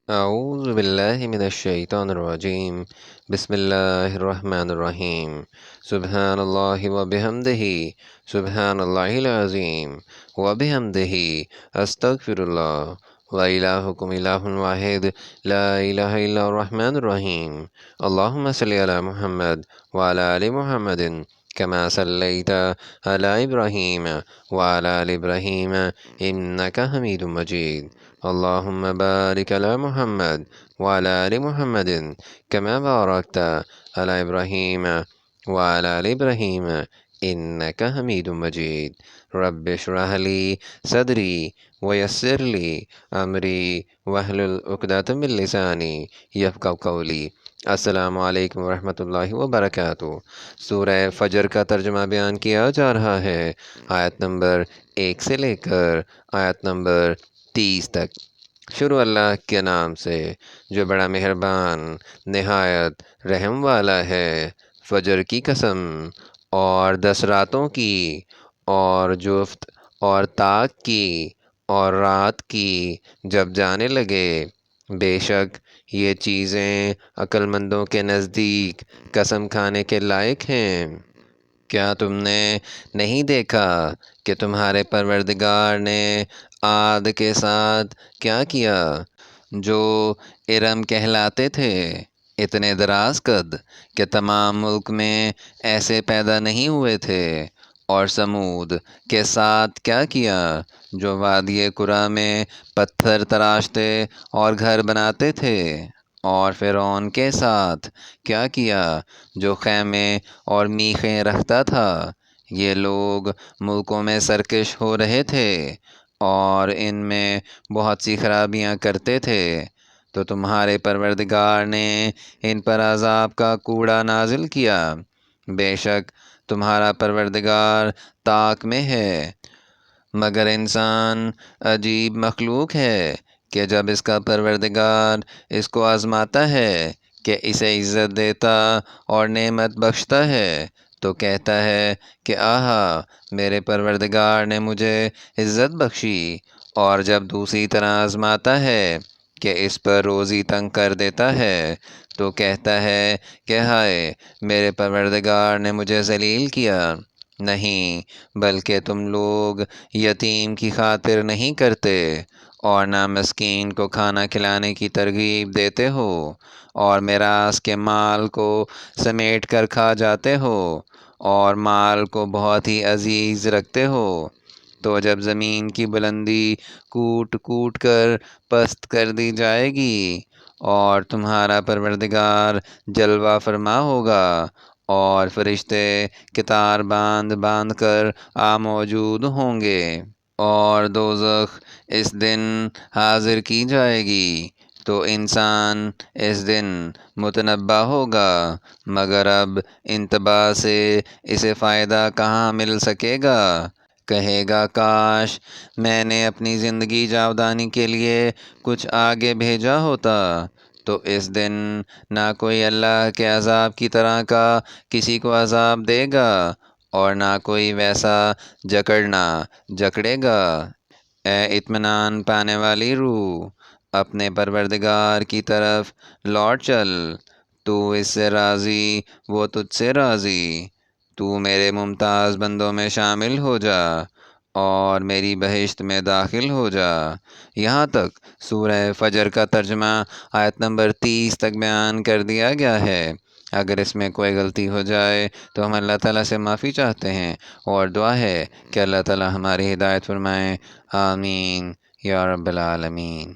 أعوذ بالله من الشيطان الرجيم. بسم الله الرحمن الرحيم. سبحان الله وبحمده. سبحان الله العظيم وبحمده. أستغفر الله. وإلهكم إله واحد لا إله إلا الرحمن الرحيم. اللهم صل على محمد وعلى آل محمد كما صليت على إبراهيم وعلى آل إبراهيم إنك حميد مجيد. اللهم بارك على محمد وعلى آل محمد كما باركت على إبراهيم وعلى آل إبراهيم إنك حميد مجيد. رب اشرح لي صدري ويسر لي أمري واحلل عقدة من لساني يفقهوا قولي. السلام علیکم ورحمۃ اللہ وبرکاتہ۔ سورہ فجر کا ترجمہ بیان کیا جا رہا ہے، آیت نمبر 1 سے لے کر آیت نمبر 30 تک۔ شروع اللہ کے نام سے جو بڑا مہربان نہایت رحم والا ہے۔ فجر کی قسم اور 10 راتوں کی اور جفت اور طاق کی اور رات کی جب جانے لگے، بے شک یہ چیزیں عقل مندوں کے نزدیک قسم کھانے کے لائق ہیں۔ کیا تم نے نہیں دیکھا کہ تمہارے پروردگار نے عاد کے ساتھ کیا کیا، جو ارم کہلاتے تھے، اتنے دراز قد کہ تمام ملک میں ایسے پیدا نہیں ہوئے تھے، اور سمود کے ساتھ کیا کیا، جو وادی قرا میں پتھر تراشتے اور گھر بناتے تھے، اور فرعون کے ساتھ کیا کیا، جو خیمے اور میخیں رکھتا تھا۔ یہ لوگ ملکوں میں سرکش ہو رہے تھے اور ان میں بہت سی خرابیاں کرتے تھے، تو تمہارے پروردگار نے ان پر عذاب کا کوڑا نازل کیا۔ بے شک تمہارا پروردگار طاق میں ہے، مگر انسان عجیب مخلوق ہے کہ جب اس کا پروردگار اس کو آزماتا ہے کہ اسے عزت دیتا اور نعمت بخشتا ہے، تو کہتا ہے کہ آہا، میرے پروردگار نے مجھے عزت بخشی، اور جب دوسری طرح آزماتا ہے کہ اس پر روزی تنگ کر دیتا ہے، تو کہتا ہے کہ ہائے، میرے پروردگار نے مجھے ذلیل کیا۔ نہیں، بلکہ تم لوگ یتیم کی خاطر نہیں کرتے، اور نہ مسکین کو کھانا کھلانے کی ترغیب دیتے ہو، اور میراث کے مال کو سمیٹ کر کھا جاتے ہو، اور مال کو بہت ہی عزیز رکھتے ہو۔ تو جب زمین کی بلندی کوٹ کوٹ کر پست کر دی جائے گی، اور تمہارا پروردگار جلوہ فرما ہوگا، اور فرشتے کتار باندھ باندھ کر موجود ہوں گے، اور دوزخ اس دن حاضر کی جائے گی، تو انسان اس دن متنبہ ہوگا، مگر اب انتباہ سے اسے فائدہ کہاں مل سکے گا۔ کہے گا کاش میں نے اپنی زندگی جاودانی کے لیے کچھ آگے بھیجا ہوتا، تو اس دن نہ کوئی اللہ کے عذاب کی طرح کا کسی کو عذاب دے گا، اور نہ کوئی ویسا جکڑنا جکڑے گا۔ اے اطمینان پانے والی روح، اپنے پروردگار کی طرف لوٹ چل، تو اس سے راضی، وہ تجھ سے راضی۔ تو میرے ممتاز بندوں میں شامل ہو جا، اور میری بہشت میں داخل ہو جا۔ یہاں تک سورہ فجر کا ترجمہ آیت نمبر 30 تک بیان کر دیا گیا ہے۔ اگر اس میں کوئی غلطی ہو جائے تو ہم اللہ تعالیٰ سے معافی چاہتے ہیں، اور دعا ہے کہ اللہ تعالیٰ ہماری ہدایت فرمائے۔ آمین یا رب العالمین۔